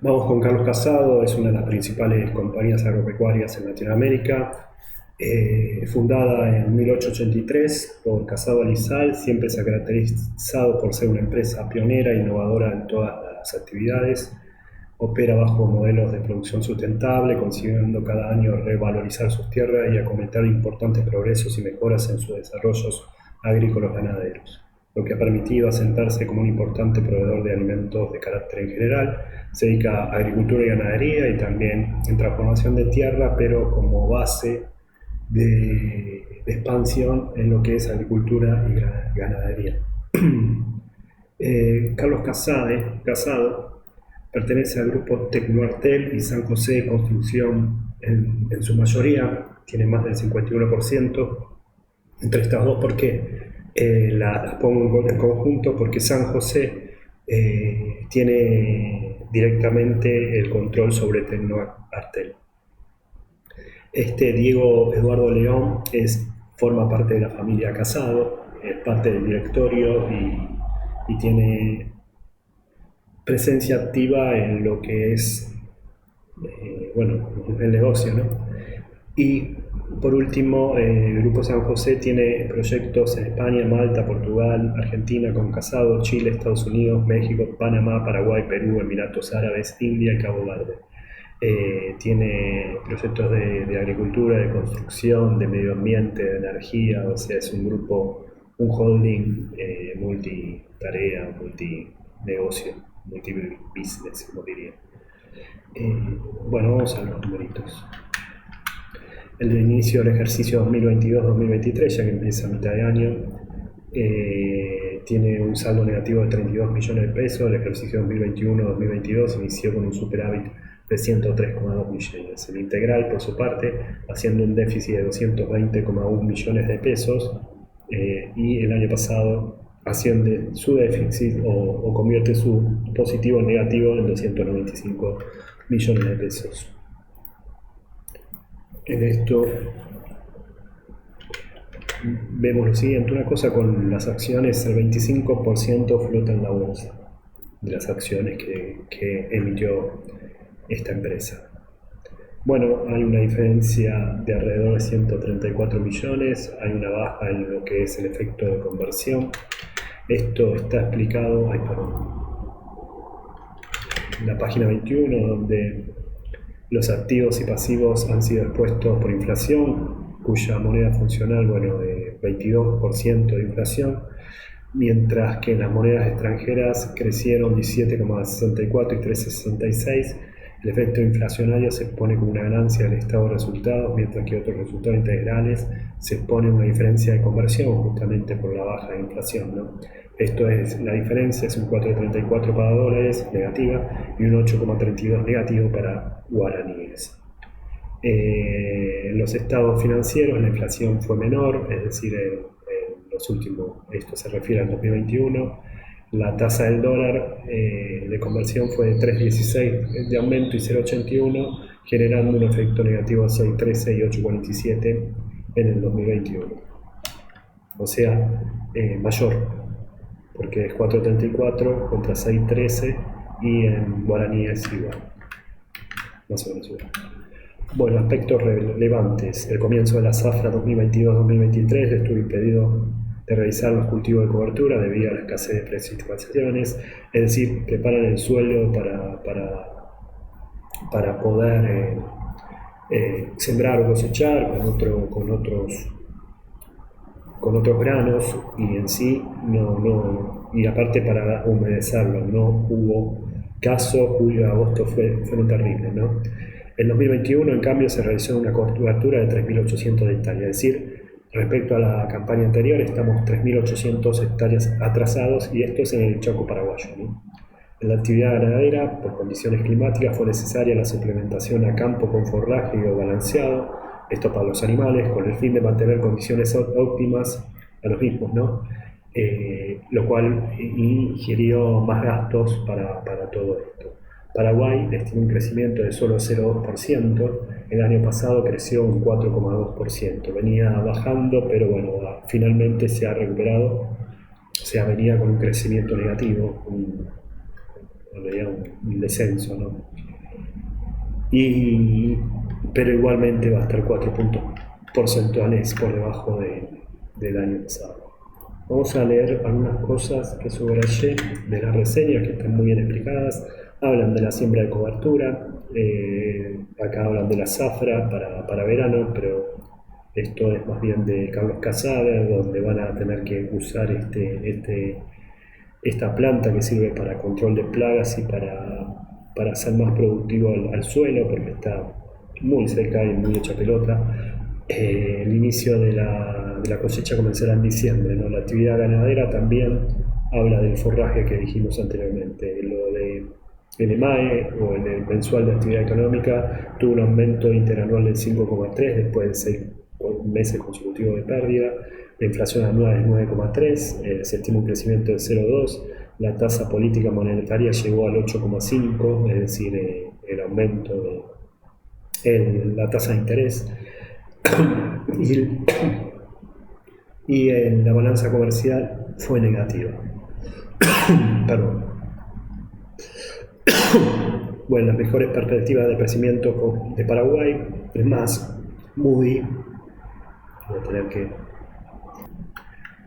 Vamos con Carlos Casado, es una de las principales compañías agropecuarias en Latinoamérica. Fundada en 1883 por Casado Alizal, siempre se ha caracterizado por ser una empresa pionera e innovadora en todas las actividades. Opera bajo modelos de producción sustentable, consiguiendo cada año revalorizar sus tierras y acometer importantes progresos y mejoras en sus desarrollos agrícolas ganaderos, lo que ha permitido asentarse como un importante proveedor de alimentos de carácter en general. Se dedica a agricultura y ganadería y también en transformación de tierra, pero como base de expansión en lo que es agricultura y ganadería. Carlos Casado pertenece al grupo Tecnoartel y San José Construcción en su mayoría, tiene más del 51%. Entre estas dos, ¿por qué? Las pongo en conjunto porque San José tiene directamente el control sobre Tecnoartel. Diego Eduardo León forma parte de la familia Casado, es parte del directorio y tiene presencia activa en lo que es el negocio, ¿no? Y por último, el Grupo San José tiene proyectos en España, Malta, Portugal, Argentina con Casado, Chile, Estados Unidos, México, Panamá, Paraguay, Perú, Emiratos Árabes, India y Cabo Verde. Tiene proyectos de agricultura, de construcción, de medio ambiente, de energía, o sea, es un grupo, un holding multitarea, multinegocio, multibusiness, como diría. Vamos a los numeritos. El inicio del ejercicio 2022-2023, ya que empieza a mitad de año, tiene un saldo negativo de 32 millones de pesos. El ejercicio 2021-2022 inició con un superávit de 103,2 millones. El integral, por su parte, haciendo un déficit de 220,1 millones de pesos, y el año pasado asciende su déficit o convierte su positivo en negativo en 295 millones de pesos. En esto vemos lo siguiente: una cosa con las acciones, el 25% flota en la bolsa de las acciones que emitió esta empresa. Bueno, hay una diferencia de alrededor de 134 millones, hay una baja en lo que es el efecto de conversión. Esto está explicado en la página 21, donde los activos y pasivos han sido expuestos por inflación, cuya moneda funcional, de 22% de inflación, mientras que las monedas extranjeras crecieron 17,64 y 13,66. El efecto inflacionario se expone como una ganancia del estado de resultados, mientras que otros resultados integrales se expone una diferencia de conversión, justamente por la baja de inflación, ¿no? Esto es, la diferencia es un 4,34 para dólares negativa y un 8,32 negativo para guaraníes. En los estados financieros la inflación fue menor, es decir, esto se refiere al 2021, la tasa del dólar de conversión fue de 3,16 de aumento y 0,81, generando un efecto negativo de 6,13 y 8,47 en el 2021. O sea, mayor, porque es 4,34 contra 6,13 y en guaraní es igual, más o menos igual. Bueno, aspectos relevantes: el comienzo de la zafra 2022-2023 estuvo impedido de realizar los cultivos de cobertura debido a la escasez de precipitaciones, es decir, preparan el suelo para poder sembrar o cosechar con otros granos, y en sí y aparte para humedecerlo. No hubo caso, julio y agosto fueron terribles, ¿no? En 2021, en cambio, se realizó una cobertura de 3.800 hectáreas, es decir, respecto a la campaña anterior estamos 3.800 hectáreas atrasados, y esto es en el Chaco paraguayo, ¿no? En la actividad ganadera, por condiciones climáticas, fue necesaria la suplementación a campo con forraje o balanceado, esto para los animales, con el fin de mantener condiciones óptimas a los mismos, ¿no? Lo cual ingirió más gastos para todo esto. Paraguay destinó un crecimiento de solo 0,2%, el año pasado creció un 4,2%, venía bajando, pero finalmente se ha recuperado, o sea, venía con un crecimiento negativo, un descenso, ¿no? y, pero igualmente va a estar 4 puntos porcentuales por debajo del año pasado. Vamos a leer algunas cosas que subrayé de la reseña que están muy bien explicadas. Hablan de la siembra de cobertura, acá hablan de la zafra para verano, pero esto es más bien de Carlos Casares, donde van a tener que usar esta planta que sirve para control de plagas y para hacer más productivo al suelo, porque está muy seca y muy hecha pelota. El inicio de la cosecha comenzará en diciembre, ¿no? La actividad ganadera también habla del forraje que dijimos anteriormente. Lo de el EMAE o el mensual de actividad económica tuvo un aumento interanual del 5,3 después de 6 meses consecutivos de pérdida. La inflación anual es 9,3, se estima un crecimiento de 0,2. La tasa política monetaria llegó al 8,5, es decir, el aumento de la tasa de interés. Y la balanza comercial fue negativa. Perdón. Bueno, las mejores perspectivas de crecimiento de Paraguay, es más, Moody, voy a tener que...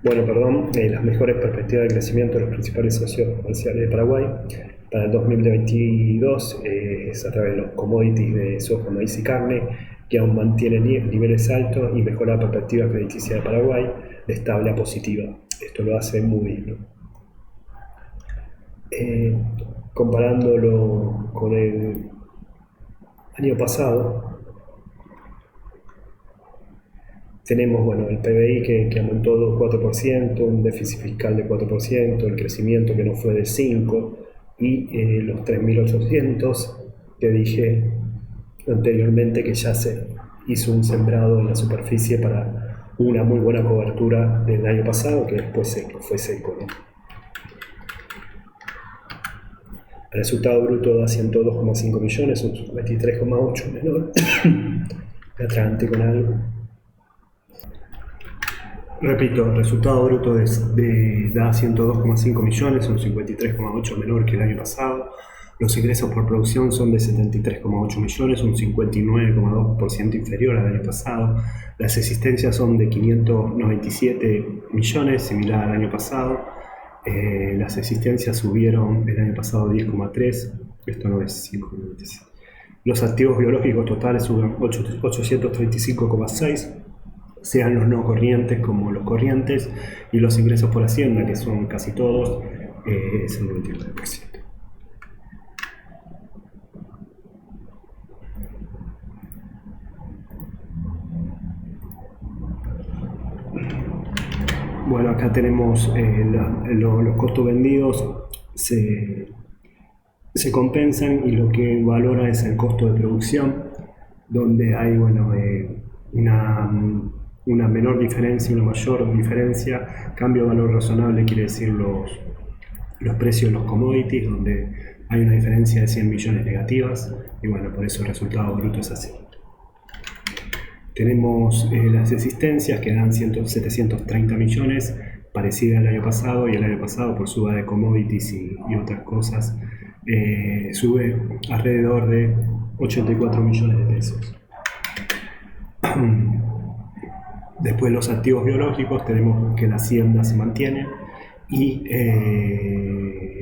Bueno, perdón, las mejores perspectivas de crecimiento de los principales socios comerciales de Paraguay para el 2022 es a través de los commodities de soja, maíz y carne, que aún mantiene niveles altos y mejora la perspectiva crediticia de Paraguay de estable a positiva. Esto lo hace Moody, ¿no? Comparándolo con el año pasado, tenemos bueno, el PBI que aumentó 4%, un déficit fiscal de 4%, el crecimiento que no fue de 5%, y los 3.800 que dije anteriormente que ya se hizo un sembrado en la superficie para una muy buena cobertura del año pasado, que después fue seco, ¿no? El resultado bruto da 102,5 millones, un 23,8 menor. Me atraganté con algo. Repito, el resultado bruto da 102,5 millones, un 53,8 menor que el año pasado. Los ingresos por producción son de 73,8 millones, un 59,2% inferior al año pasado. Las existencias son de 597 millones, similar al año pasado. Las existencias subieron el año pasado 10,3, esto no es 5,97. Los activos biológicos totales suben 835,6, sean los no corrientes como los corrientes, y los ingresos por hacienda, que son casi todos, es el 99%. Bueno, acá tenemos los costos vendidos se compensan y lo que valora es el costo de producción, donde hay bueno, una menor diferencia, una mayor diferencia. Cambio de valor razonable quiere decir los precios de los commodities, donde hay una diferencia de 100 millones negativas, y bueno, por eso el resultado bruto es así. Tenemos las existencias que dan 730 millones, parecida al año pasado, y el año pasado por suba de commodities y otras cosas sube alrededor de 84 millones de pesos. Después los activos biológicos, tenemos que la hacienda se mantiene y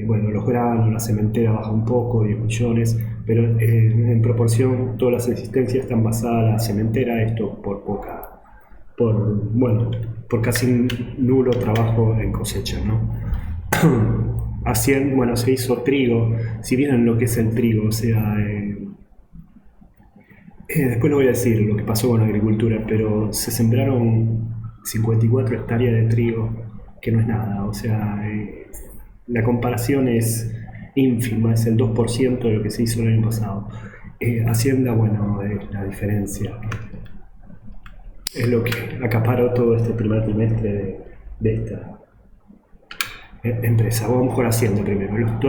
bueno, los granos, la cementera baja un poco, 10 millones, pero en proporción todas las existencias están basadas en la cementera, esto por casi nulo trabajo en cosecha, ¿no? Bueno, se hizo trigo, si vieron lo que es el trigo, o sea, después lo voy a decir lo que pasó con la agricultura, pero se sembraron 54 hectáreas de trigo, que no es nada, o sea, la comparación es ínfima, es el 2% de lo que se hizo el año pasado. Hacienda, bueno, es la diferencia, es lo que acaparó todo este primer trimestre de esta empresa. Vamos con Hacienda primero. Los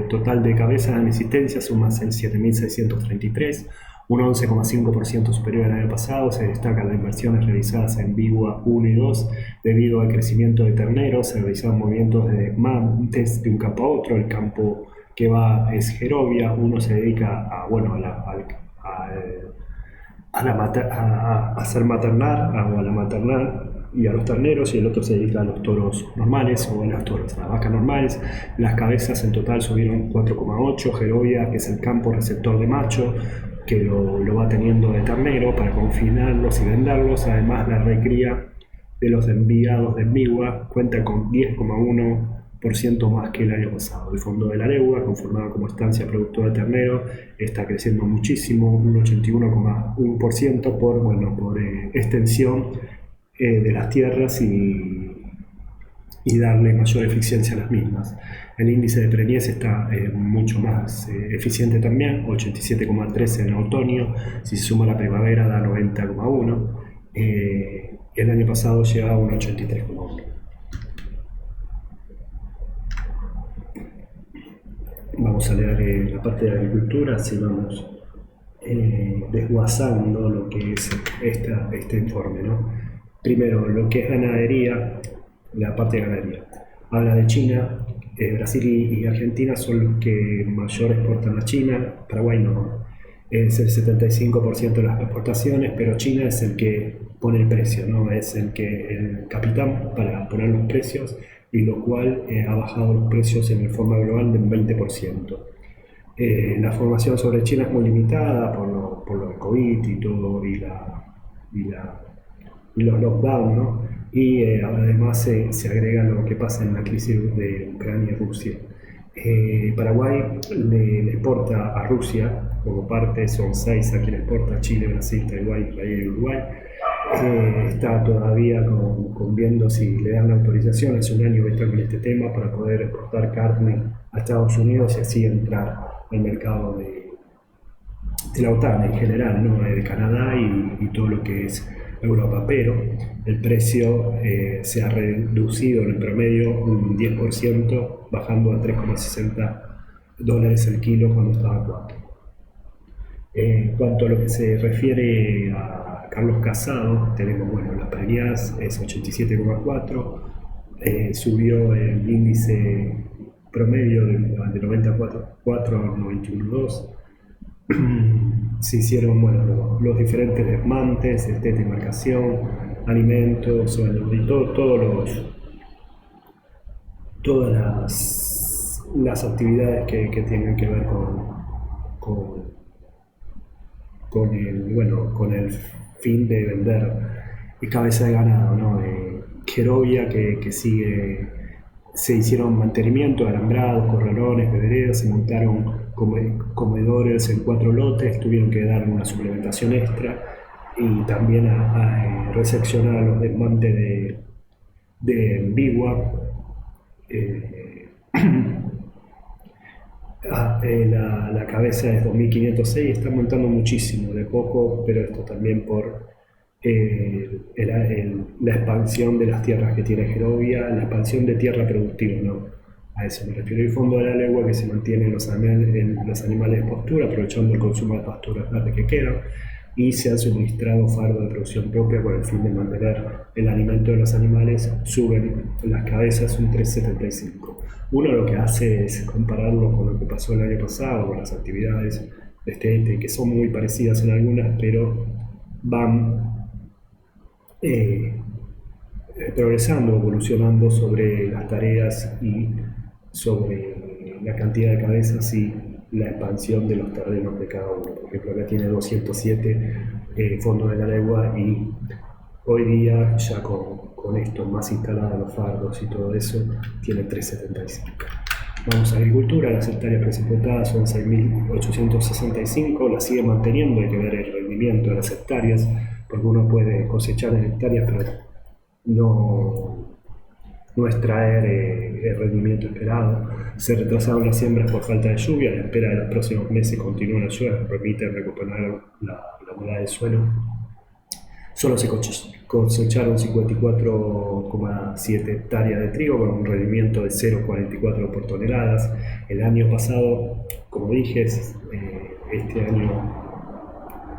total de cabezas en existencia suman 7.633, un 11,5% superior al año pasado. Se destacan las inversiones realizadas en Vigua 1 y 2 debido al crecimiento de terneros. Se realizaron movimientos de desmantes de un campo a otro. El campo que va es Gerovia. Uno se dedica a, bueno, a hacer maternar, o a la maternal y a los terneros, y el otro se dedica a los toros normales o a los toros, a las vacas normales. Las cabezas en total subieron 4,8. Gerovia, que es el campo receptor de macho, que lo va teniendo de ternero para confinarlos y venderlos. Además, la recría de los enviados de Envigua cuenta con 10,1% más que el año pasado. El fondo de la legua, conformado como estancia productora de ternero, está creciendo muchísimo, un 81,1% por extensión de las tierras y darle mayor eficiencia a las mismas. El índice de preñez está mucho más eficiente también, 87,3 en otoño. Si se suma la primavera da 90,1. El año pasado llegaba a un 83,1. Vamos a leer la parte de agricultura, así vamos desguazando lo que es este informe, ¿no? Primero, lo que es ganadería, la parte de ganadería. Habla de China, Brasil y Argentina son los que mayor exportan a China. Paraguay no, es el 75% de las exportaciones, pero China es el que pone el precio, ¿no? Es el capitán para poner los precios, y lo cual ha bajado los precios en forma global del 20%. La formación sobre China es muy limitada por lo del COVID y todo, y los lockdowns, ¿no? Y además se agrega lo que pasa en la crisis de Ucrania y Rusia. Paraguay le exporta a Rusia como parte, son 6 a quien exporta: Chile, Brasil, Taiwán, Israel y Uruguay. Está todavía viendo si le dan la autorización. Hace un año está con este tema para poder exportar carne a Estados Unidos y así entrar al mercado de la OTAN en general, ¿no? De Canadá y todo lo que es Europa, pero el precio se ha reducido en el promedio un 10%, bajando a $3,60 el kilo cuando estaba a 4. En cuanto a lo que se refiere a Carlos Casado, tenemos, bueno, la preñaz es 87,4, subió el índice promedio de 94,4 a 91,2. Se hicieron, bueno, los diferentes desmantes, y marcación, alimentos, y todas las actividades que tienen que ver con el fin de vender cabeza de ganado, ¿no? Gerovia, que se hicieron mantenimiento de alambrados, corralones, bebederas, se montaron comedores en 4 lotes, tuvieron que dar una suplementación extra, y también a recepcionar los desmantes de Envigua. La cabeza es 2506, está montando muchísimo, de poco, pero esto también por la expansión de las tierras que tiene Gerovia, la expansión de tierra productiva, ¿no? A eso me refiero. El fondo de la legua, que se mantiene en los animales de postura, aprovechando el consumo de pasturas verdes que quedan, y se han suministrado fardos de producción propia con el fin de mantener el alimento de los animales. Suben las cabezas un 3,75. Uno lo que hace es compararlo con lo que pasó el año pasado, con las actividades de este que son muy parecidas en algunas, pero van progresando, evolucionando sobre las tareas y sobre la cantidad de cabezas y la expansión de los terrenos de cada uno. Por ejemplo, acá tiene 207 fondos de la legua, y hoy día, ya con esto más instalada, los fardos y todo eso, tiene 3,75. Vamos a agricultura. Las hectáreas presupuestadas son 6.865, las sigue manteniendo. Hay que ver el rendimiento de las hectáreas, porque uno puede cosechar en hectáreas, pero no extraer el rendimiento esperado. Se retrasaron las siembras por falta de lluvia. La espera de los próximos meses continúan las lluvias, permite recuperar la humedad del suelo. Solo se cosecharon 54,7 hectáreas de trigo, con un rendimiento de 0,44 por toneladas. El año pasado, como dije, este año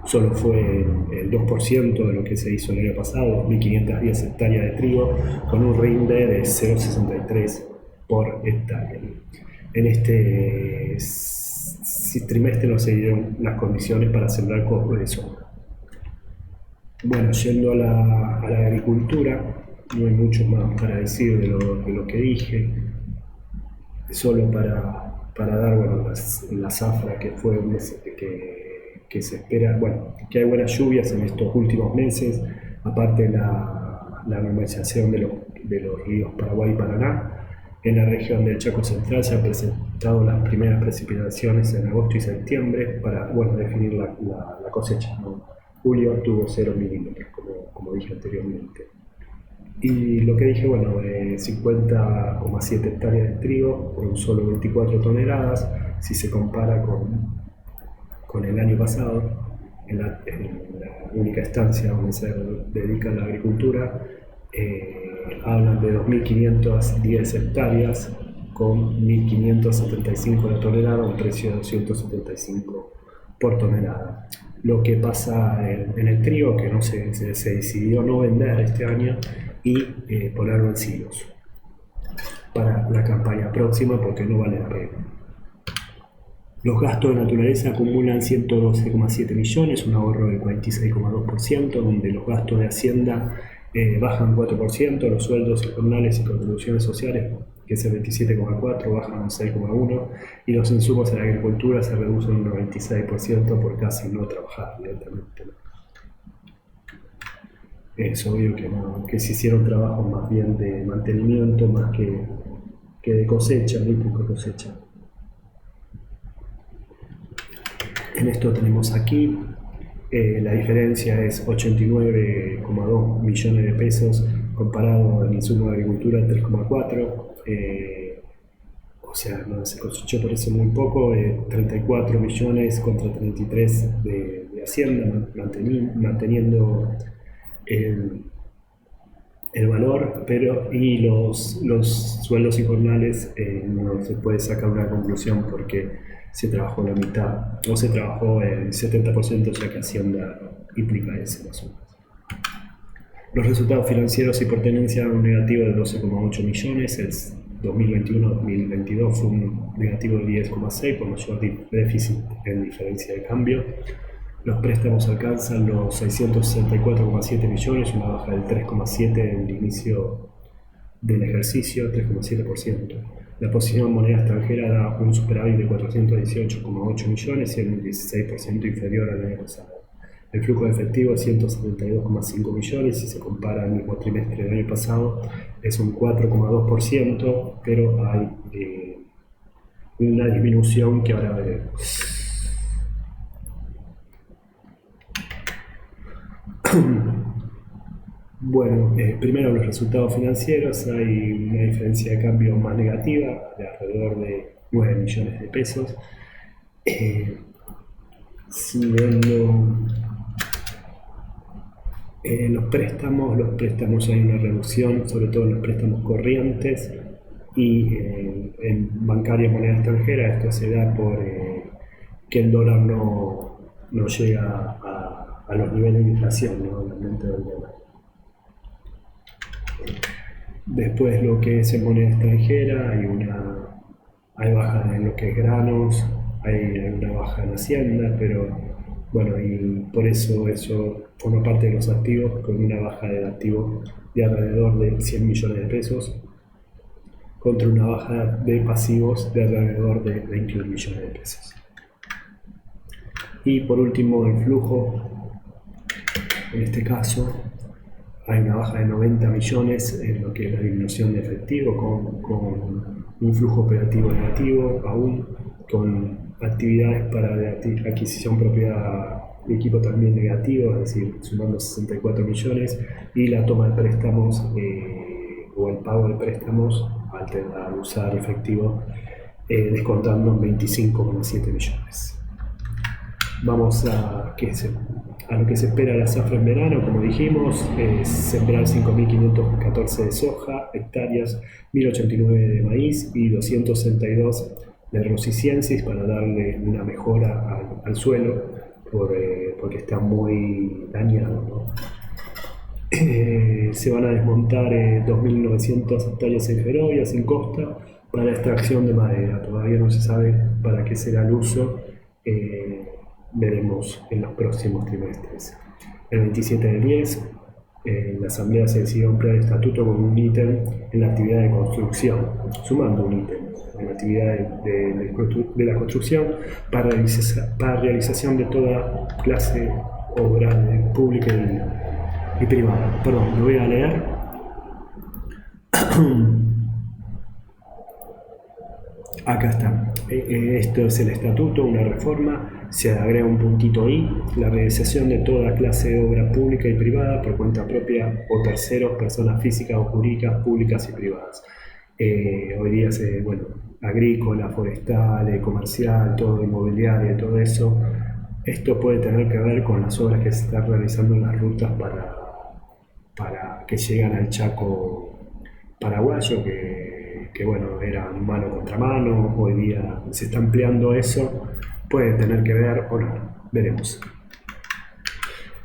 solo fue el 2% de lo que se hizo el año pasado, 2.510 hectáreas de trigo, con un rinde de 0,63 por hectárea. En este trimestre no se dieron las condiciones para sembrar cosmo de soja. Bueno, yendo a la agricultura, no hay mucho más para decir de lo que dije, solo para dar, bueno, la zafra que fue un mes que se espera, bueno, que hay buenas lluvias en estos últimos meses, aparte la normalización de los ríos Paraguay y Paraná. En la región del Chaco Central se han presentado las primeras precipitaciones en agosto y septiembre para, bueno, definir la cosecha, ¿no? Julio tuvo 0 milímetros, como dije anteriormente. Y lo que dije, bueno, 50,7 hectáreas de trigo con solo 24 toneladas, si se compara con el año pasado, en la única estancia donde se dedica a la agricultura, hablan de 2.510 hectáreas con 1.575 la tonelada, un precio de 275 por tonelada. Lo que pasa en el trigo, que no se decidió no vender este año y ponerlo en silos para la campaña próxima porque no vale la pena. Los gastos de naturaleza acumulan 112,7 millones, un ahorro del 46,2%, donde los gastos de Hacienda bajan 4%, los sueldos jornales y contribuciones sociales, que es el 27,4%, bajan un 6,1%, y los insumos en la agricultura se reducen un 96% por casi no trabajar directamente. Es obvio que se hicieron trabajos más bien de mantenimiento más que de cosecha, muy poca cosecha. En esto tenemos aquí, la diferencia es 89,2 millones de pesos comparado al insumo de agricultura 3,4. O sea, no se cosechó por eso muy poco, 34 millones contra 33 de Hacienda, manteniendo el valor, y los sueldos y jornales no se puede sacar una conclusión porque se trabajó la mitad, o se trabajó el 70%, ya que Hacienda implica ese más o menos. Los resultados financieros y por tenencia un negativo de 12,8 millones, el 2021-2022 fue un negativo de 10,6 por mayor déficit en diferencia de cambio. Los préstamos alcanzan los 664,7 millones, una baja del 3,7% en el inicio del ejercicio, 3,7%. La posición en moneda extranjera da un superávit de 418,8 millones y es un 16% inferior al año pasado. El flujo de efectivo es 172,5 millones, si se compara al mismo trimestre del año pasado es un 4,2%, pero hay una disminución que ahora veremos. Bueno, primero los resultados financieros, hay una diferencia de cambio más negativa de alrededor de 9 millones de pesos. Siguiendo los préstamos hay una reducción, sobre todo en los préstamos corrientes y en bancaria y moneda extranjera. Esto se da por que el dólar no llega a los niveles de inflación, ¿no? El aumento del dólar. Después lo que es en moneda extranjera, hay baja en lo que es granos, hay una baja en Hacienda, pero bueno, y por eso forma parte de los activos, con una baja de activos de alrededor de 100 millones de pesos, contra una baja de pasivos de alrededor de 21 millones de pesos. Y por último, el flujo, en este caso, hay una baja de 90 millones en lo que es la disminución de efectivo, con un flujo operativo negativo, aún con actividades para la adquisición propiedad de equipo también negativo, es decir, sumando 64 millones, y la toma de préstamos o el pago de préstamos al usar efectivo, descontando 25,7 millones. Vamos a lo que se espera de la zafra en verano. Como dijimos, sembrar 5.514 de soja, hectáreas, 1.089 de maíz y 262 de rosiciensis para darle una mejora al suelo porque está muy dañado, ¿no? Se van a desmontar 2.900 hectáreas en Gerovia, en Costa, para extracción de madera. Todavía no se sabe para qué será el uso, veremos en los próximos trimestres. El 27 del 10, la Asamblea se decidió ampliar el estatuto con un ítem en la actividad de construcción, sumando un ítem en la actividad de la construcción para realización de toda clase de obra pública y privada. Perdón, lo voy a leer. Acá está. Esto es el estatuto, una reforma. Se agrega un puntito I, la realización de toda clase de obra pública y privada por cuenta propia o terceros, personas físicas o jurídicas, públicas y privadas. Hoy día agrícola, forestal, comercial, todo inmobiliario, todo eso. Esto puede tener que ver con las obras que se están realizando en las rutas para que llegan al Chaco paraguayo, que era mano contra mano. Hoy día se está ampliando eso, puede tener que ver o no, veremos.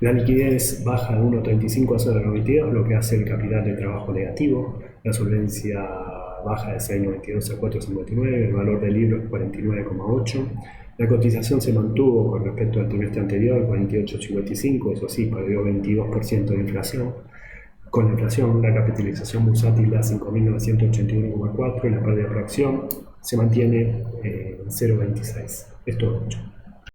La liquidez baja de 1,35 a 0,92, lo que hace el capital de trabajo negativo. La solvencia baja de 6,92 a 4,59, el valor del libro es 49,8. La cotización se mantuvo con respecto al trimestre anterior, 48,55, eso sí, perdió 22% de inflación. Con la inflación, la capitalización bursátil da 5.981,4 y la pérdida por acción se mantiene en 0,26. Esto es mucho.